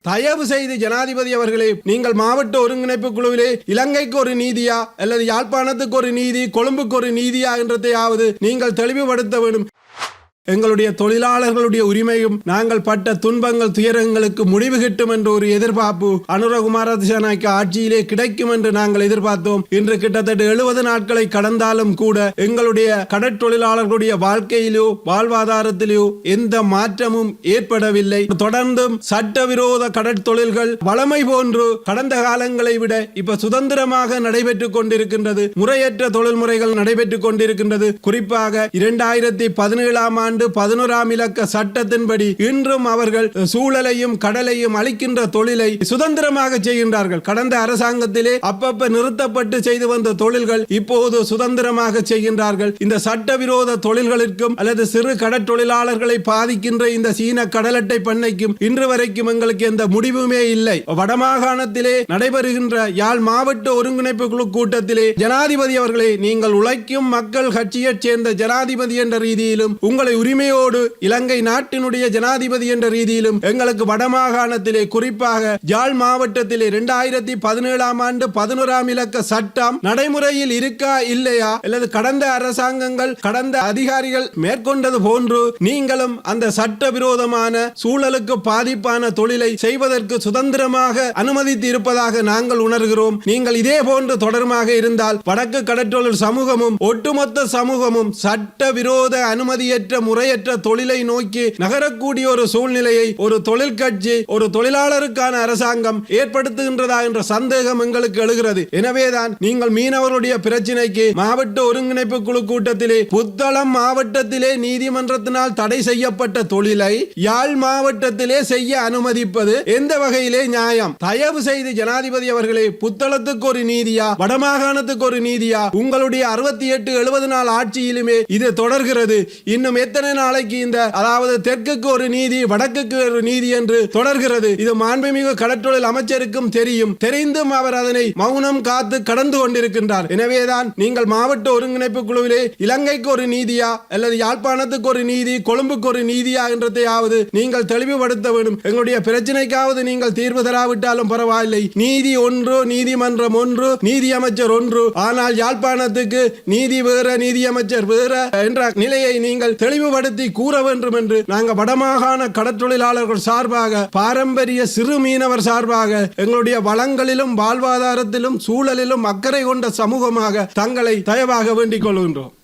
தயவு செய்து ஜனாதிபதி அவர்களே, நீங்கள் மாவட்ட ஒருங்கிணைப்பு குழுவிலே இலங்கைக்கு ஒரு நீதியா அல்லது யாழ்ப்பாணத்துக்கு ஒரு நீதி, கொழும்புக்கு ஒரு நீதியா என்றதையாவது நீங்கள் தெளிவுபடுத்த வேண்டும். எங்களுடைய தொழிலாளர்களுடைய உரிமையும் நாங்கள் பட்ட துன்பங்கள் துயரங்களுக்கு முடிவு கிட்டும் என்ற ஒரு எதிர்பார்ப்பு அனுரகுமார திசாநாயக்க ஆட்சியிலே கிடைக்கும் என்று நாங்கள் எதிர்பார்த்தோம். இன்று கிட்டத்தட்ட 70 நாட்களை கடந்தாலும் கூட எங்களுடைய கடற்தொழிலாளர்களுடைய வாழ்க்கையிலோ வாழ்வாதாரத்திலோ எந்த மாற்றமும் ஏற்படவில்லை. தொடர்ந்தும் சட்டவிரோத கடற்தொழில்கள் வளமை போன்று கடந்த காலங்களை விட இப்ப சுதந்திரமாக நடைபெற்றுக் கொண்டிருக்கின்றது. முறையற்ற தொழில்முறைகள் நடைபெற்றுக் கொண்டிருக்கின்றது. குறிப்பாக 2017 ஆண்டு 11ஆம் இலக்க சட்டத்தின்படி இன்றும் அவர்கள் சூழலையும் கடலையும் அளிக்கின்ற தொழிலை சுதந்திரமாக செய்கின்றார்கள். கடந்த அரசாங்கத்திலே அப்பப்ப நிறுத்தப்பட்டு செய்து வந்த தொழில்கள் இப்போது சுதந்திரமாக செய்கின்றார்கள். இந்த சட்டவிரோத தொழில்களுக்கும் அல்லது சிறு கடற்தொழிலாளர்களை பாதிக்கின்ற இந்த சீன கடலட்டை பண்ணைக்கும் இன்று வரைக்கும் எங்களுக்கு எந்த முடிவுமே இல்லை. வடமாகாணத்திலே நடைபெறுகின்ற யாழ் மாவட்ட ஒருங்கிணைப்பு குழு கூட்டத்திலே ஜனாதிபதி அவர்களே, நீங்கள் உழைக்கும் மக்கள் கட்சியைச் சேர்ந்த ஜனாதிபதி என்ற ரீதியிலும் உங்களை உரிமையோடு இலங்கை நாட்டினுடைய ஜனாதிபதி என்ற ரீதியிலும் எங்களுக்கு வடமாகாணத்திலே குறிப்பாக யாழ் மாவட்டத்திலே 2017ஆம் ஆண்டு 11ஆம் இலக்க சட்டம் நடைமுறையில் இருக்கா இல்லையா, அல்லது கடந்த அரசாங்கங்கள் கடந்த அதிகாரிகள் மேற்கொண்டது போன்று நீங்களும் அந்த சட்டவிரோதமான சூழலுக்கு பாதிப்பான தொழிலை செய்வதற்கு சுதந்திரமாக அனுமதித்து இருப்பதாக நாங்கள் உணர்கிறோம். நீங்கள் இதே போன்று தொடர்மாக இருந்தால் வடக்கு கடற்றொழில் சமூகமும் ஒட்டுமொத்த சமூகமும் சட்டவிரோத அனுமதியற்ற முறையற்ற தொழிலை நோக்கி நகரக்கூடிய ஒரு சூழ்நிலையை ஒரு தொழில் கட்சி ஒரு தொழிலாளருக்கான அரசாங்கம் ஏற்படுத்துகின்றதா என்ற சந்தேகம் எங்களுக்கு எழுகிறது. எனவேதான் நீங்கள் மீனவர்களுடைய பிரச்சினைக்கு மாவட்ட ஒருங்கிணைப்பு குழு கூட்டத்திலே புத்தளம் மாவட்டத்திலே நீதிமன்றத்தினால் தடை செய்யப்பட்ட தொழிலை யாழ் மாவட்டத்திலே செய்ய அனுமதிப்பது எந்த வகையிலே நியாயம்? தயவு செய்து ஜனாதிபதி அவர்களே, புத்தளத்துக்கு ஒரு நீதியா வடமாகாணத்துக்கு ஒரு நீதியா? உங்களுடைய 68-70 நாள் ஆட்சியிலுமே இது தொடர்கிறது. இன்னும் எத்தனை நாளைக்கு இந்த அதாவது தெற்குக்கு ஒரு நீதி வடக்குக்கு ஒரு நீதி என்று தொடர்கிறது? இது மாண்புமிகு கடற்றொழில் அமைச்சருக்கும் தெரியும். தெரிந்தும் அவர் அதனை மௌனம் காத்து கடந்து கொண்டிருக்கின்றார். எனவேதான் நீங்கள் மாவட்ட ஒருங்கிணைப்பு குழுவிலே இலங்கைக்கு ஒரு நீதியா அல்லது யாழ்ப்பாணத்துக்கு ஒரு நீதி, கொழும்புக்கு ஒரு நீதியா என்றதையாவது நீங்கள் தெளிவுபடுத்த வேண்டும். எங்களுடைய பிரச்சனைக்காவது நீங்கள் தீர்வு தராவிட்டாலும் பரவாயில்லை. நீதி ஒன்று, நீதிமன்றம் ஒன்று, நீதி அமைச்சர் ஒன்று. ஆனால் யாழ்ப்பாணத்துக்கு நீதி வேற, நீதி அமைச்சர் வேற என்ற நிலையை நீங்கள் தெளிவுபடுத்தி கூற வேண்டும் என்று நாங்கள் வடமாகாண கடற்தொழிலாளர்கள் சார்பாக, பாரம்பரிய சிறு மீனவர் சார்பாக, எங்களுடைய வளங்களிலும் வாழ்வாதாரத்திலும் சூழலிலும் அக்கறை கொண்ட சமூகமாக தங்களை தயவாக வேண்டிக் கொள்கின்றோம்.